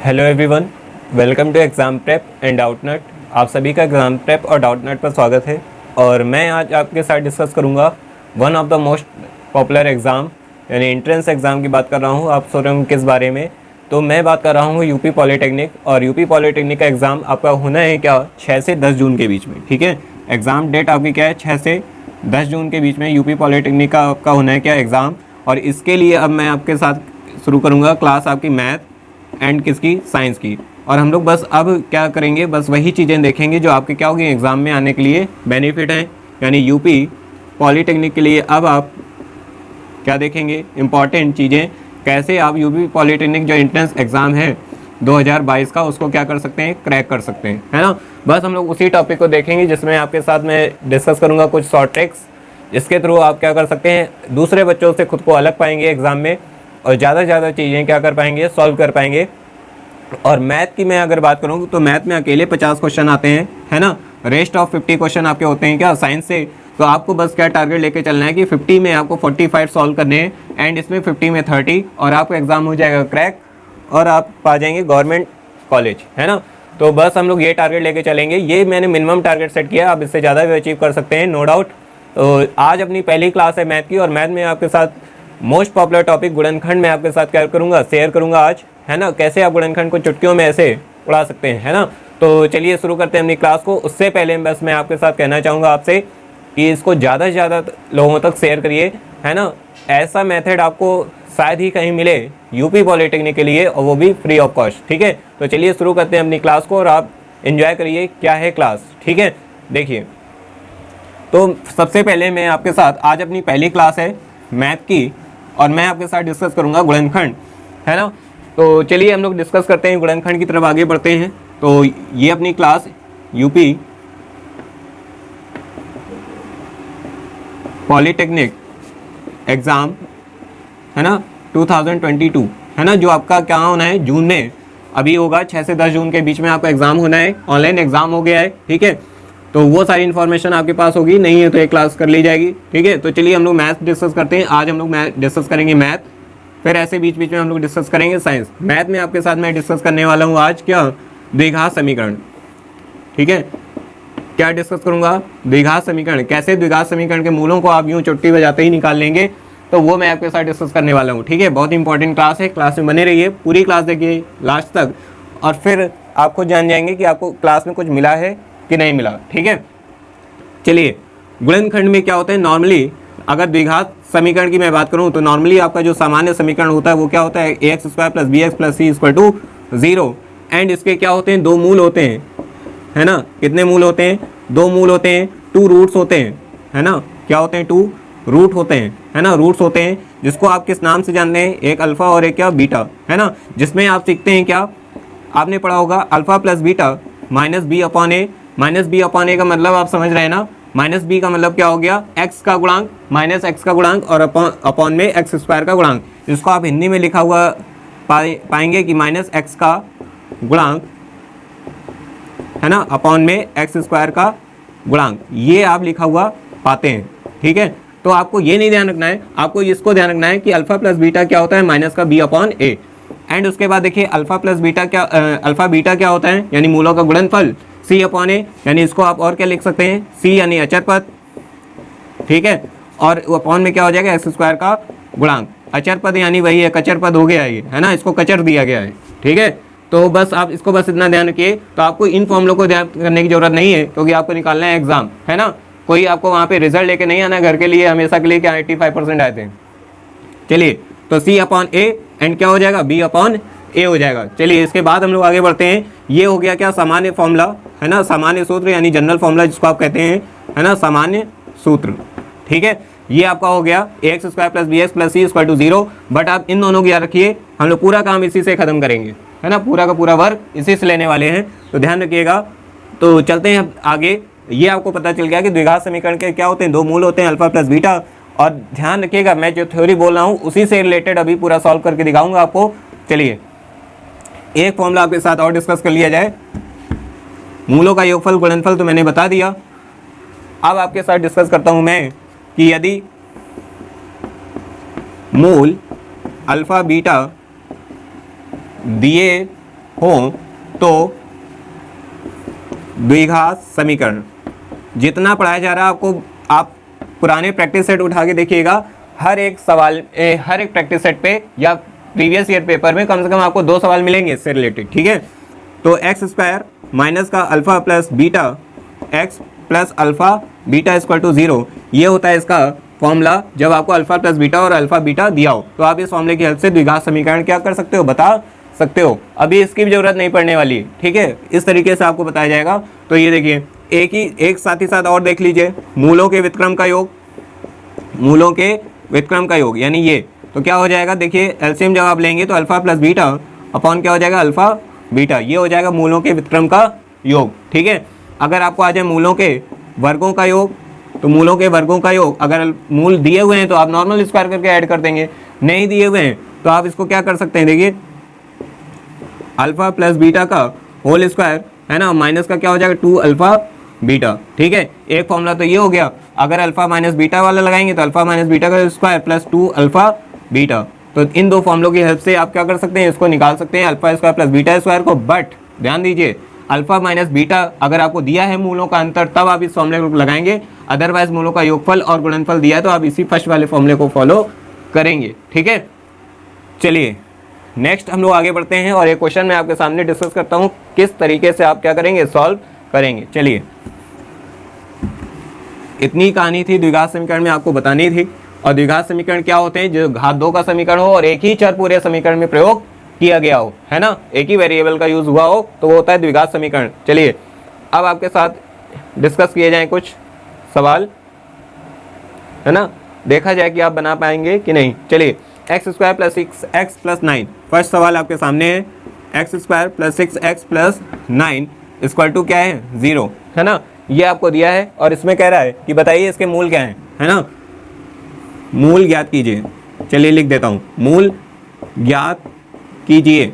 Hello everyone, welcome to exam prep and Doubtnut. आप सभी का एग्ज़ाम प्रेप और डाउटनट पर स्वागत है। और मैं आज आपके साथ डिस्कस करूंगा one of the most popular exam यानी एंट्रेंस एग्ज़ाम की बात कर रहा हूं। आप सोच रहे होंगे किस बारे में, तो मैं बात कर रहा हूं यूपी पॉलीटेक्निक। और यूपी पॉलीटेक्निक का एग्ज़ाम आपका होना है क्या 6 से 10 जून के बीच में। ठीक है, एग्ज़ाम डेट आपकी क्या है 6 से 10 जून के बीच में यूपी पॉलीटेक्निक का आपका होना है क्या एग्ज़ाम। और इसके लिए अब मैं आपके साथ शुरू करूँगा क्लास आपकी मैथ एंड किसकी, साइंस की। और हम लोग बस अब क्या करेंगे, बस वही चीज़ें देखेंगे जो आपके क्या होगी एग्ज़ाम में आने के लिए बेनिफिट हैं। यानी यूपी पॉलीटेक्निक के लिए अब आप क्या देखेंगे, इम्पॉर्टेंट चीज़ें, कैसे आप यूपी पॉलीटेक्निक जो एंट्रेंस एग्ज़ाम है 2022 का उसको क्या कर सकते हैं, क्रैक कर सकते हैं, है ना। बस हम लोग उसी टॉपिक को देखेंगे जिसमें आपके साथ मैं डिस्कस करूँगा कुछ शॉर्ट ट्रिक्स, जिसके थ्रू आप क्या कर सकते हैं, दूसरे बच्चों से खुद को अलग पाएंगे एग्ज़ाम में और ज़्यादा से ज़्यादा चीज़ें क्या कर पाएंगे, सॉल्व कर पाएंगे। और मैथ की मैं अगर बात करूँ तो मैथ में अकेले 50 क्वेश्चन आते हैं, है ना। रेस्ट ऑफ 50 क्वेश्चन आपके होते हैं क्या साइंस से। तो आपको बस क्या टारगेट लेके चलना है कि 50 में आपको 45 सॉल्व करने हैं एंड इसमें 50 में 30, और आपका एग्ज़ाम हो जाएगा क्रैक और आप पा जाएंगे गवर्नमेंट कॉलेज, है ना। तो बस हम लोग ये टारगेट लेके चलेंगे। ये मैंने मिनिमम टारगेट सेट किया, आप इससे ज़्यादा भी अचीव कर सकते हैं, नो डाउट। तो आज अपनी पहली क्लास है मैथ की, और मैथ में आपके साथ मोस्ट पॉपुलर टॉपिक गुणनखंड में आपके साथ क्या करूँगा, शेयर करूँगा आज, है ना। कैसे आप गुणनखंड को चुटकियों में ऐसे उड़ा सकते हैं, है ना। तो चलिए शुरू करते हैं अपनी क्लास को। उससे पहले बस मैं आपके साथ कहना चाहूँगा आपसे कि इसको ज़्यादा से ज़्यादा लोगों तक शेयर करिए, है ना। ऐसा मेथड आपको शायद ही कहीं मिले यूपी पॉलीटेक्निक के लिए, और वो भी फ्री ऑफ कॉस्ट। ठीक है, तो चलिए शुरू करते हैं अपनी क्लास को और आप एंजॉय करिए क्या है क्लास। ठीक है, देखिए, तो सबसे पहले मैं आपके साथ आज अपनी पहली क्लास है मैथ की, और मैं आपके साथ डिस्कस करूंगा गुणनखंड, है ना। तो चलिए हम लोग डिस्कस करते हैं, गुणनखंड की तरफ आगे बढ़ते हैं। तो ये अपनी क्लास यूपी पॉलीटेक्निक एग्ज़ाम, है ना, 2022, है ना, जो आपका क्या होना है जून में अभी होगा। 6 से 10 जून के बीच में आपका एग्ज़ाम होना है। ऑनलाइन एग्ज़ाम हो गया है, ठीक है। तो वो सारी इन्फॉर्मेशन आपके पास होगी, नहीं है तो एक क्लास कर ली जाएगी, ठीक है। तो चलिए हम लोग मैथ डिस्कस करते हैं। आज हम लोग मैथ डिस्कस करेंगे मैथ, फिर ऐसे बीच बीच में हम लोग डिस्कस करेंगे साइंस। मैथ में आपके साथ मैं डिस्कस करने वाला हूँ आज क्या, द्विघात समीकरण। ठीक है, क्या डिस्कस करूँगा, द्विघात समीकरण। कैसे द्विघात समीकरण के मूलों को आप यूँ चुटकी बजाते ही निकाल लेंगे, तो वो मैं आपके साथ डिस्कस करने वाला हूँ। ठीक है, बहुत इंपॉर्टेंट क्लास है, क्लास में बने रहिए, पूरी क्लास देखिए लास्ट तक, और फिर आप खुद जान जाएंगे कि आपको क्लास में कुछ मिला है कि नहीं मिला। ठीक है, चलिए गुणनखंड में क्या होता है नॉर्मली, अगर द्विघात समीकरण की मैं बात करूं तो नॉर्मली आपका जो सामान्य समीकरण होता है वो क्या होता है, ax square plus b x plus c equal to 0। And इसके क्या होते हैं, दो मूल होते हैं, है ना। कितने मूल होते हैं, दो मूल होते हैं, 2 रूट्स होते हैं, है ना। क्या होते हैं, 2 रूट होते हैं, है ना, रूट्स होते हैं, जिसको आप किस नाम से जानते हैं, एक अल्फा और एक क्या बीटा, है ना। जिसमें आप सीखते हैं क्या, आपने पढ़ा होगा alpha plus beta minus b upon a. Minus b upon a का मतलब आप समझ रहे हैं ना, माइनस बी का मतलब क्या हो गया, एक्स का गुणांक माइनस एक्स का गुणांक और अपॉन में एक्स स्क्वायर का गुणांक, जिसको आप हिंदी में लिखा हुआ पाएंगे कि माइनस एक्स का गुणांक, है ना, अपॉन में एक्स स्क्वायर का गुणांक, ये आप लिखा हुआ पाते हैं। ठीक है, तो आपको ये नहीं ध्यान रखना है, आपको इसको ध्यान रखना है कि अल्फा प्लस बीटा क्या होता है, माइनस का बी अपॉन ए। एंड उसके बाद देखिए अल्फा प्लस बीटा क्या, अल्फा बीटा क्या होता है, यानी मूलों का गुणनफल, सी अपॉन ए, यानी इसको आप और क्या लिख सकते हैं, सी यानी अचर पद, ठीक है। और अपॉन में क्या हो जाएगा, एक्स स्क्वायर का गुणांक। अचर पद यानी वही है, कचर पद हो गया ये, है ना, इसको कचर दिया गया है। ठीक है, तो बस आप इसको बस इतना ध्यान रखिए। तो आपको इन फॉर्मुलों को ध्यान करने की जरूरत नहीं है, क्योंकि आपको निकालना है एग्जाम, है ना। कोई आपको वहाँ पे रिजल्ट लेके नहीं आना घर के लिए, हमेशा के लिए क्या 85% आए थे। चलिए, तो सी अपॉन ए एंड क्या हो जाएगा, बी अपॉन ए हो जाएगा। चलिए इसके बाद हम लोग आगे बढ़ते हैं। ये हो गया क्या, सामान्य फॉर्मूला, है ना, सामान्य सूत्र यानी जनरल फॉर्मूला जिसको आप कहते हैं, है ना, सामान्य सूत्र। ठीक है, ये आपका हो गया x square plus b x plus c equal to 0। But आप इन दोनों को याद रखिए, हम लोग पूरा काम इसी से खत्म करेंगे, है ना, पूरा का पूरा वर्क इसी से लेने वाले हैं, तो ध्यान रखिएगा। तो चलते हैं आगे। ये आपको पता चल गया कि द्विघात समीकरण के क्या होते हैं, दो मूल होते हैं, अल्फा प्लस बीटा। और ध्यान रखिएगा, मैं जो थ्योरी बोल रहा हूँ उसी से रिलेटेड अभी पूरा सॉल्व करके दिखाऊंगा आपको। चलिए एक फॉर्मूला आपके साथ और डिस्कस कर लिया जाए। मूलों का योगफल गुणनफल तो मैंने बता दिया। अब आपके साथ डिस्कस करता हूं मैं कि यदि मूल अल्फा बीटा दिए हो तो द्विघात समीकरण जितना पढ़ाया जा रहा है आपको, आप पुराने प्रैक्टिस सेट उठा के देखिएगा, हर एक सवाल हर एक प्रैक्टिस सेट पे या प्रीवियस ईयर पेपर में कम से कम आपको 2 सवाल मिलेंगे इससे रिलेटेड, ठीक है। तो एक्स स्क्वायर माइनस का alpha plus beta x plus alpha beta equal to 0, ये होता है इसका फॉर्मूला जब आपको अल्फा प्लस बीटा और अल्फा बीटा दिया हो। तो आप इस फॉर्मूले की हेल्प से द्विघात समीकरण क्या कर सकते हो, बता सकते हो। अभी इसकी भी जरूरत नहीं पड़ने वाली, ठीक है, इस तरीके से आपको बताया जाएगा। तो ये देखिए एक साथ ही साथ और देख लीजिए, मूलों के व्युत्क्रम का योग, मूलों के व्युत्क्रम का योग यानी ये, तो क्या हो जाएगा, देखिए एलसीएम जब आप लेंगे तो अल्फा प्लस बीटा अपॉन क्या हो जाएगा, अल्फा बीटा, ये हो जाएगा मूलों के व्युत्क्रम का योग, ठीक है। अगर आपको आ जाए मूलों के वर्गों का योग, तो मूलों के वर्गों का योग, अगर मूल दिए हुए हैं तो आप नॉर्मल स्क्वायर करके ऐड कर देंगे, नहीं दिए हुए हैं तो आप इसको क्या कर सकते हैं, देखिए अल्फा प्लस बीटा का होल स्क्वायर है ना, माइनस का क्या हो जाएगा 2 अल्फा बीटा, ठीक है। एक फॉर्मूला तो ये हो गया। अगर अल्फा माइनस बीटा वाला लगाएंगे तो अल्फा माइनस बीटा का स्क्वायर प्लस 2 अल्फा बीटा, तो इन दो फॉर्मूलों की हेल्प से आप क्या कर सकते हैं, इसको निकाल सकते हैं alpha square plus beta square को। बट ध्यान दीजिए, अल्फा माइनस बीटा अगर आपको दिया है मूलों का अंतर तब आप इस फॉर्मूले को लगाएंगे, अदरवाइज मूलों का योगफल और गुणनफल दिया है तो आप इसी फर्स्ट वाले फॉर्मूले को फॉलो करेंगे, ठीक है। चलिए नेक्स्ट हम लोग आगे बढ़ते हैं और एक क्वेश्चन मैं आपके सामने डिस्कस करता हूँ किस तरीके से आप क्या करेंगे, सॉल्व करेंगे। चलिए, इतनी कहानी थी द्विघात समीकरण में आपको बतानी थी। और द्विघात समीकरण क्या होते हैं, जो घात 2 का समीकरण हो और एक ही चर पूरे समीकरण में प्रयोग किया गया हो, है ना, एक ही वेरिएबल का यूज हुआ हो, तो वो होता है द्विघात समीकरण। चलिए अब आपके साथ डिस्कस किए जाएं कुछ सवाल, है ना, देखा जाए कि आप बना पाएंगे कि नहीं। चलिए, x square plus 6x plus 9, first सवाल आपके सामने है। X square plus 6x plus 9 equal to क्या है, 0, है ना, ये आपको दिया है और इसमें कह रहा है कि बताइए इसके मूल क्या हैं, है ना, मूल ज्ञात कीजिए। चलिए लिख देता हूँ, मूल ज्ञात कीजिए,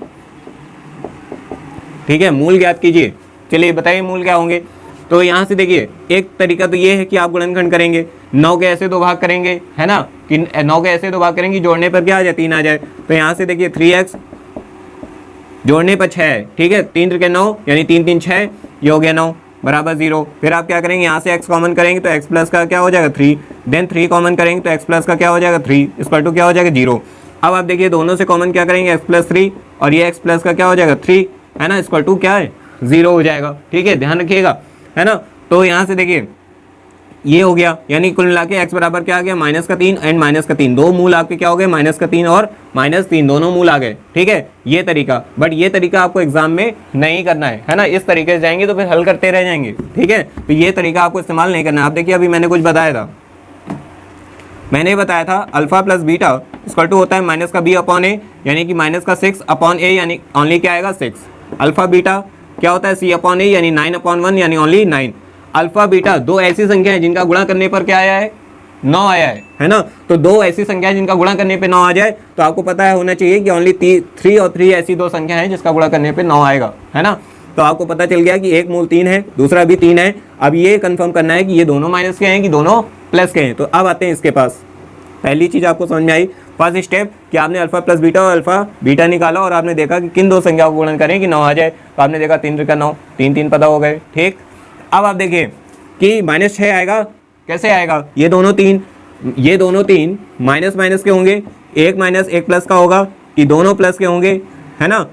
ठीक है, मूल ज्ञात कीजिए। चलिए बताइए मूल क्या होंगे। तो यहाँ से देखिए, एक तरीका तो ये है कि आप गुणनखंड करेंगे, 9 के ऐसे 2 भाग करेंगे, है ना, कि 9 के ऐसे 2 भाग करेंगे, जोड़ने पर क्या आ जाए, 3 आ जाए। तो यहाँ से देखिए 3x जोड़ने पर 6 है, ठीक है, 3 त्रिके 9 यानी 3 3 6, ये हो गया 9 बराबर 0। फिर आप क्या करेंगे, यहाँ से x कॉमन करेंगे तो x प्लस का क्या हो जाएगा 3, देन 3 कॉमन करेंगे तो x प्लस का क्या हो जाएगा 3 इक्वल टू क्या हो जाएगा 0। अब आप देखिए दोनों से कॉमन क्या करेंगे, x प्लस 3 और ये x प्लस का क्या हो जाएगा 3, है ना, इक्वल टू क्या है 0 हो जाएगा, ठीक है, ध्यान रखिएगा, है ना। तो यहाँ से देखिए ये हो गया, यानी कुल मिला के x बराबर क्या आ गया, -3 एंड -3, दो मूल आपके क्या हो गए, -3 और -3 दोनों मूल आ गए, ठीक है, ये तरीका। बट ये तरीका आपको एग्जाम में नहीं करना है ना, इस तरीके से जाएंगे तो फिर हल करते रह जाएंगे, ठीक है। तो ये तरीका आपको इस्तेमाल नहीं करना है। आप देखिए अभी मैंने कुछ बताया था, मैंने बताया था alpha plus beta equal to होता है माइनस का b अपॉन a, यानी कि माइनस का 6 अपॉन a, यानी ओनली क्या आएगा 6। अल्फा बीटा क्या होता है c अपॉन a, यानी 9 अपॉन 1 यानी ओनली 9। अल्फा बीटा दो ऐसी संख्या है जिनका गुणा करने पर क्या आया है, 9 आया है ना। तो दो ऐसी संख्या है जिनका गुणा करने पे 9 आ जाए, तो आपको पता है होना चाहिए कि ओनली 3 और 3 ऐसी दो संख्या है जिसका गुणा करने पे 9 आएगा, है ना। तो आपको पता चल गया कि एक मूल 3 है, दूसरा भी 3 है। अब ये कंफर्म करना है कि ये दोनों माइनस के हैं कि दोनों प्लस के हैं। तो अब आते हैं इसके पास, पहली चीज आपको समझ में आई, फर्स्ट स्टेप कि आपने अल्फा प्लस बीटा और अल्फा बीटा निकाला और आपने देखा कि किन दो संख्याओं को गुणन करें कि 9 आ जाए। तो आपने देखा 3 का 9, 3 3 पता हो गए, ठीक। अब आप देखिए कि -6 आएगा, कैसे आएगा, ये दोनों तीन माइनस माइनस के होंगे, एक माइनस एक प्लस का होगा कि दोनों प्लस के होंगे, है ना,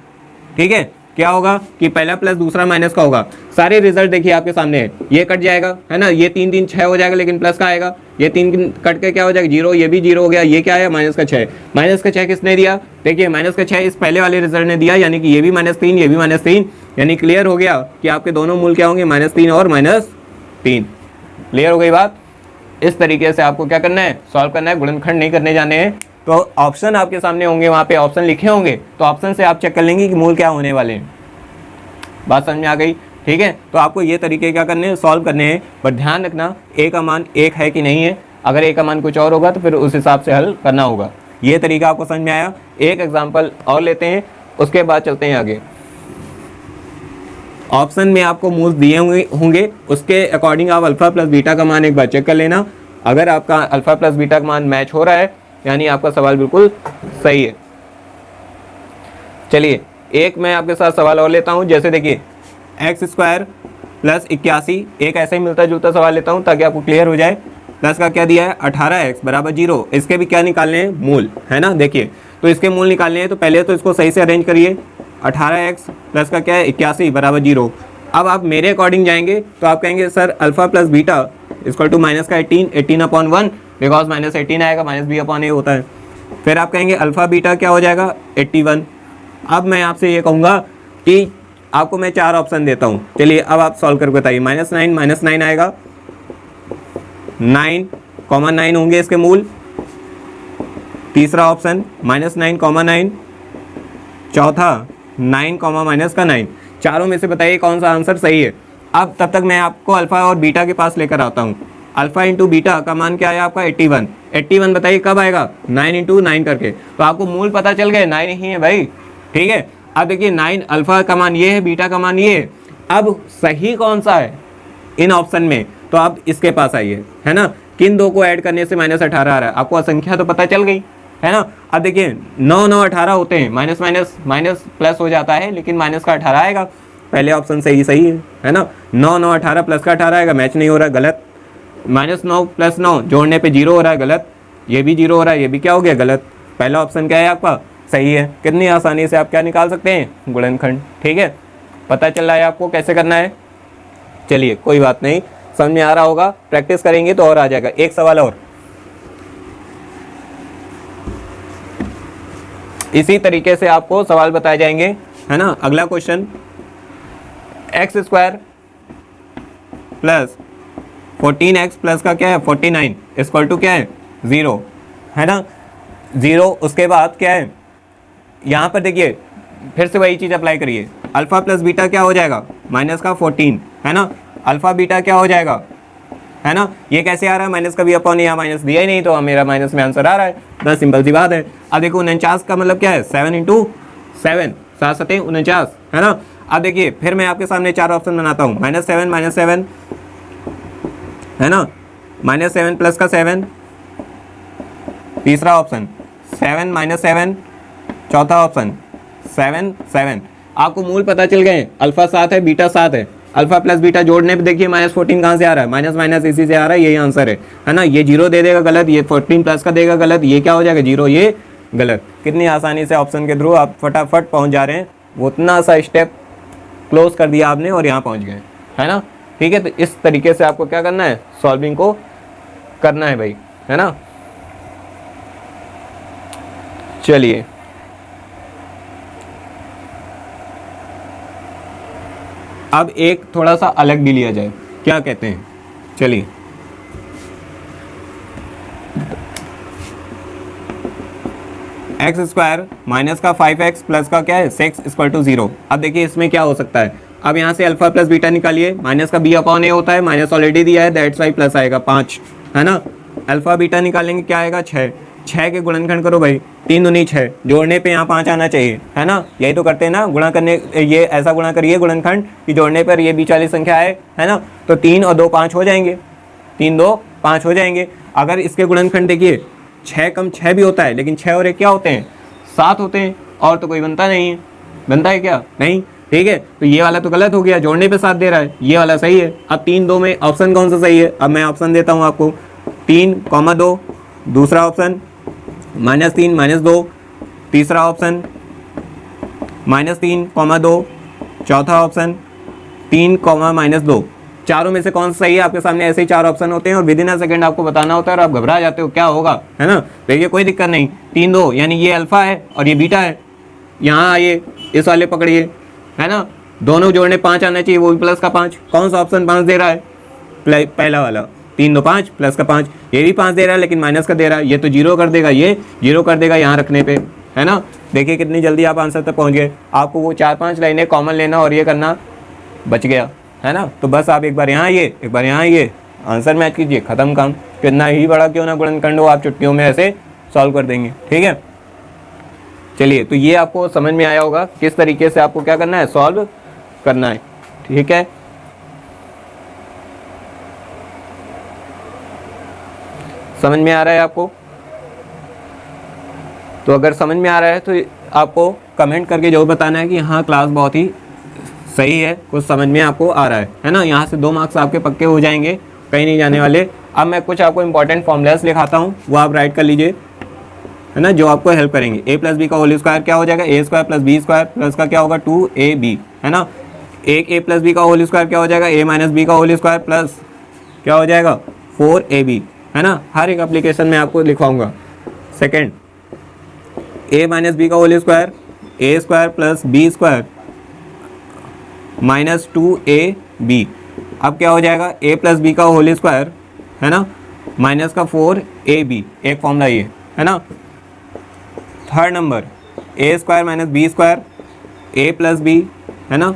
ठीक है। क्या होगा कि पहला प्लस दूसरा माइनस का होगा। सारे रिजल्ट देखिए आपके सामने है, ये कट जाएगा, है ना, ये 3 3 6 हो जाएगा लेकिन प्लस का आएगा, ये 3 कट के क्या हो जाएगा 0, ये भी 0 हो गया, ये क्या है माइनस का 6। माइनस का 6 किसने दिया, देखिए माइनस का 6 इस पहले वाले रिजल्ट ने दिया, यानी कि ये भी -3 ये भी -3, यानी क्लियर हो गया कि आपके दोनों मूल क्या होंगे -3 और -3। क्लियर हो गई बात। इस तरीके से आपको क्या करना है, सॉल्व करना है, गुणनखंड नहीं करने जाने हैं। तो ऑप्शन आपके सामने होंगे, वहाँ पे ऑप्शन लिखे होंगे, तो ऑप्शन से आप चेक कर लेंगे कि मूल क्या होने वाले हैं। बात समझ में आ गई, ठीक है। तो आपको ये तरीके क्या करने हैं, सॉल्व करने हैं। बट ध्यान रखना ए का मान 1 है कि नहीं है, अगर ए का मान कुछ और होगा तो फिर उस हिसाब से हल करना होगा। ये तरीका आपको समझ में आया। एक एग्जाम्पल और लेते हैं, उसके बाद चलते हैं आगे। ऑप्शन में आपको मूल्य दिए होंगे, उसके अकॉर्डिंग आप अल्फा प्लस बीटा का मान एक बार चेक कर लेना। अगर आपका अल्फा प्लस बीटा का मान मैच हो रहा है, यानी आपका सवाल बिल्कुल सही है। चलिए एक मैं आपके साथ सवाल और लेता हूँ, जैसे देखिए एक्स स्क्वायर प्लस 81, एक ऐसे ही मिलता जुलता सवाल लेता हूँ ताकि आपको क्लियर हो जाए। प्लस का क्या दिया है 18x बराबर 0, इसके भी क्या निकालने हैं मूल, है ना। देखिए तो इसके मूल निकालने हैं, तो पहले तो इसको सही से अरेंज करिए। 18x प्लस का क्या है 81 बराबर 0। अब आप मेरे अकॉर्डिंग जाएंगे तो आप कहेंगे sir alpha plus beta equal to minus का 18/1 बिकॉज -18 आएगा, -b/a होता है। फिर आप कहेंगे अल्फा बीटा क्या हो जाएगा 81। अब मैं आपसे ये कहूँगा कि आपको मैं 4 ऑप्शन देता हूँ, चलिए अब आप सॉल्व करके बताइए। -9 आएगा, 9,9 होंगे इसके मूल। तीसरा ऑप्शन -9,9, चौथा 9, -9। चारों में से बताइए कौन सा आंसर सही है। अब तब तक मैं आपको अल्फा और बीटा के पास लेकर आता हूँ। अल्फा इंटू बीटा का मान क्या है आपका 81। 81 बताइए कब आएगा 9 × 9 करके, तो आपको मूल पता चल गए 9 ही है भाई, ठीक है। अब देखिए 9 अल्फा का मान ये है, बीटा का मान ये है। अब सही कौन सा है इन ऑप्शन में, तो आप इसके पास आइए, है ना। किन दो को ऐड करने से -18 आ रहा है, आपको असंख्या तो पता चल गई, है ना। अब देखिए 9, 9, 18 होते हैं, माइनस माइनस माइनस प्लस हो जाता है, लेकिन माइनस का 18 आएगा। पहले ऑप्शन सही है ना। 9, 9, 18 प्लस का 18 आएगा, मैच नहीं हो रहा, गलत। -9 + 9 जोड़ने पे 0 हो रहा है, गलत। ये भी 0 हो रहा है, ये भी क्या हो गया गलत। पहला ऑप्शन क्या है आपका सही है। कितनी आसानी से आप क्या निकाल सकते हैं गुणनखंड, ठीक है। पता चल रहा है आपको कैसे करना है। चलिए कोई बात नहीं, समझ में आ रहा होगा, प्रैक्टिस करेंगे तो और आ जाएगा। एक सवाल और इसी तरीके से आपको सवाल बताए जाएंगे, है ना। अगला question x² plus 14x plus का क्या है 49 इक्वल टू क्या है 0, है ना। 0 उसके बाद क्या है, यहाँ पर देखिए फिर से वही चीज़ अप्लाई करिए। अल्फा प्लस बीटा क्या हो जाएगा माइनस का 14, है ना। अल्फा बीटा क्या हो जाएगा, है ना। ये कैसे आ रहा है, माइनस का भी अपॉन, यहाँ माइनस दिया ही नहीं तो मेरा माइनस में आंसर आ रहा है, बस सिंपल सी बात है। अब देखो 49 का मतलब क्या है 7 × 7, 7 × 7 49, है ना। अब देखिए फिर मैं आपके सामने 4 ऑप्शन बनाता हूँ। -7 है ना, -7 प्लस का 7, तीसरा ऑप्शन 7 -7, चौथा ऑप्शन 7 7। आपको मूल पता चल गए, अल्फा 7 है, बीटा 7 है। अल्फा प्लस बीटा जोड़ने पे देखिए -14 कहाँ से आ रहा है, माइनस माइनस इसी से आ रहा है, यही आंसर है ना। ये 0 दे देगा गलत, ये 14 प्लस का देगा गलत, ये क्या हो जाएगा 0, ये गलत। कितनी आसानी से ऑप्शन के थ्रू आप फटाफट पहुंच जा रहे हैं, वो उतना सा स्टेप क्लोज कर दिया आपने और यहाँ पहुँच गए, है ना। ठीक है, तो इस तरीके से आपको क्या करना है, सॉल्विंग को करना है भाई, है ना। चलिए अब एक थोड़ा सा अलग भी लिया जाए, क्या कहते हैं। चलिए x² माइनस का 5x प्लस का क्या है 6 इक्वल टू 0। अब देखिए इसमें क्या हो सकता है, अब यहाँ से अल्फा प्लस बीटा निकालिए, माइनस का b/a होता है, माइनस ऑलरेडी दिया है, दैट्स वाई प्लस आएगा 5, है ना। अल्फा बीटा निकालेंगे क्या आएगा 6, 6 के गुणनखंड करो भाई, 3 दूनी 6, जोड़ने पे यहाँ 5 आना चाहिए, है ना। यही तो करते हैं ना, गुणा करने, ये ऐसा गुणा करिए गुणनखंड कि जोड़ने पर ये बीच वाली संख्या है ना। तो 3 और 2 5 हो जाएंगे, 3 2 5 हो जाएंगे। अगर इसके गुणनखंड देखिए 6 कम 6 भी होता है, लेकिन 6 और 1 क्या होते हैं 7 होते हैं, और तो कोई बनता नहीं है, बनता है क्या नहीं, ठीक है। तो ये वाला तो गलत हो गया, जोड़ने पे 7 दे रहा है, ये वाला सही है। अब 3 2 में ऑप्शन कौन सा सही है, अब मैं ऑप्शन देता हूँ आपको, 3,2, दूसरा ऑप्शन -3 -2, तीसरा ऑप्शन -3,2, चौथा ऑप्शन 3, -2। चारों में से कौन सा सही है, आपके सामने ऐसे ही 4 ऑप्शन होते हैं और विद इन अ सेकंड आपको बताना होता है और आप घबरा जाते हो क्या होगा, है ना। देखिए कोई दिक्कत नहीं, 3 2 यानी ये अल्फा है और ये बीटा है, यहाँ आइए इस वाले पकड़िए, है ना। दोनों जोड़ने 5 आना चाहिए, वो भी प्लस का 5, कौन सा ऑप्शन 5 दे रहा है, पहला वाला 3 2 5 प्लस का 5, ये भी 5 दे रहा है लेकिन माइनस का दे रहा है, ये तो 0 कर देगा, ये 0 कर देगा यहाँ रखने पे, है ना। देखिए कितनी जल्दी आप आंसर तक पहुँच गए। आपको वो 4-5 लाइनें कॉमन लेना और ये करना बच गया, है ना। तो बस आप एक बार यहाँ आइए, एक बार यहाँ आइए, आंसर मैच कीजिए, खत्म काम। कितना ही बड़ा क्यों ना गुणनखंड हो, आप चुटकियों में ऐसे सॉल्व कर देंगे, ठीक है। चलिए तो ये आपको समझ में आया होगा किस तरीके से आपको क्या करना है, सॉल्व करना है, ठीक है। समझ में आ रहा है आपको, तो अगर समझ में आ रहा है तो आपको कमेंट करके जो बताना है कि हाँ क्लास बहुत ही सही है, कुछ समझ में आपको आ रहा है ना। यहाँ से 2 मार्क्स आपके पक्के हो जाएंगे, कहीं नहीं जाने वाले। अब मैं कुछ आपको इंपॉर्टेंट फॉर्मूलाज लिखाता हूँ, वो आप राइट कर लीजिए, है ना, जो आपको हेल्प करेंगे। a प्लस बी का होल स्क्वायर क्या हो जाएगा, a square plus b square plus का क्या होगा 2ab, है ना। एक a प्लस बी का होल स्क्वायर क्या हो जाएगा, a माइनस बी का होल स्क्वायर प्लस क्या हो जाएगा 4ab, है ना। हर एक एप्लीकेशन में आपको लिखवाऊंगा। सेकेंड, a माइनस बी का whole square a square plus b square minus 2ab। अब क्या हो जाएगा, a प्लस बी का होल स्क्वायर, है ना, माइनस का 4ab, एक फॉर्मूला ये, है ना। Third number, a square minus b square, a plus b, है ना,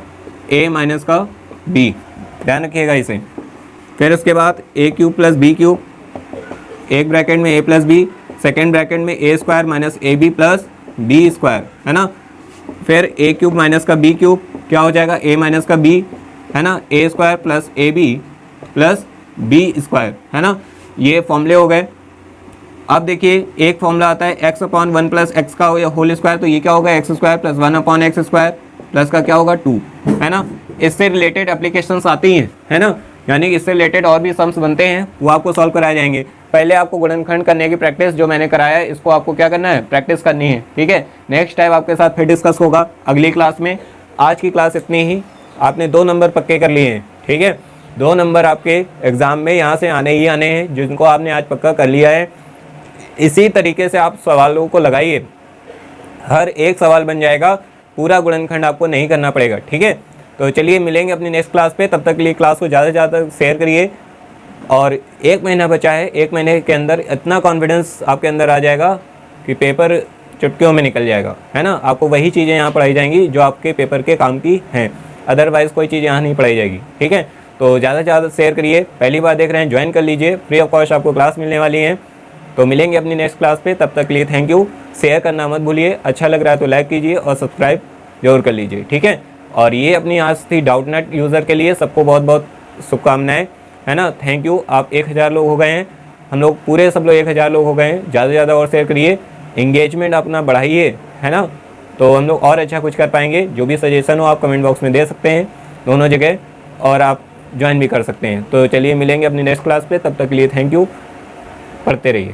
a माइनस का b, ध्यान रखिएगा इसे। फिर उसके बाद a cube plus b cube, एक ब्रैकेट में a plus b, second bracket में a square minus a b plus b square, है ना। फिर a क्यूब माइनस का b क्यूब क्या हो जाएगा, a माइनस का b, है ना, a square plus a b plus b square, है ना। ये फॉर्मूले हो गए। अब देखिए एक फॉर्मूला आता है x अपॉन 1 प्लस एक्स का होल स्क्वायर, तो ये क्या होगा x square plus 1 upon x square plus का क्या होगा 2, है ना। इससे रिलेटेड एप्लीकेशंस आती हैं, है ना, यानी कि इससे रिलेटेड और भी सम्स बनते हैं, वो आपको सॉल्व कराए जाएंगे। पहले आपको गुणनखंड करने की प्रैक्टिस जो मैंने कराया है, इसको आपको क्या करना है, प्रैक्टिस करनी है, ठीक है। नेक्स्ट टाइम आपके साथ फिर डिस्कस होगा अगली क्लास में। आज की क्लास इतनी ही, आपने 2 नंबर पक्के कर लिए हैं, ठीक है। 2 नंबर आपके एग्ज़ाम में यहाँ से आने ही आने हैं, जिनको आपने आज पक्का कर लिया है। इसी तरीके से आप सवालों को लगाइए, हर एक सवाल बन जाएगा, पूरा गुणनखंड आपको नहीं करना पड़ेगा, ठीक है। तो चलिए मिलेंगे अपनी नेक्स्ट क्लास पे, तब तक के लिए क्लास को ज़्यादा से ज़्यादा शेयर करिए। और 1 महीना बचा है, 1 महीने के अंदर इतना कॉन्फिडेंस आपके अंदर आ जाएगा कि पेपर चुटकियों में निकल जाएगा, है ना। आपको वही चीज़ें यहाँ पढ़ाई जाएंगी जो आपके पेपर के काम की हैं, अदरवाइज़ कोई चीज़ यहाँ नहीं पढ़ाई जाएगी, ठीक है। तो ज़्यादा से ज़्यादा शेयर करिए, पहली बार देख रहे हैं ज्वाइन कर लीजिए, फ्री ऑफ कॉस्ट आपको क्लास मिलने वाली है। तो मिलेंगे अपनी नेक्स्ट क्लास पे, तब तक के लिए थैंक यू। शेयर करना मत भूलिए, अच्छा लग रहा है तो लाइक कीजिए और सब्सक्राइब जरूर कर लीजिए, ठीक है। और ये अपनी आज थी डाउटनेट यूज़र के लिए, सबको बहुत बहुत शुभकामनाएं, है ना। Thank you. आप 1000 लोग हो गए हैं, हम लोग पूरे सब लोग 1000 लोग हो गए हैं। ज़्यादा से ज़्यादा और शेयर करिए, इंगेजमेंट अपना बढ़ाइए, है ना, तो हम लोग और अच्छा कुछ कर पाएंगे। जो भी सजेशन हो आप कमेंट बॉक्स में दे सकते हैं दोनों जगह, और आप ज्वाइन भी कर सकते हैं। तो चलिए मिलेंगे अपनी नेक्स्ट क्लास पे, तब तक के लिए थैंक यू, पढ़ते रहिए।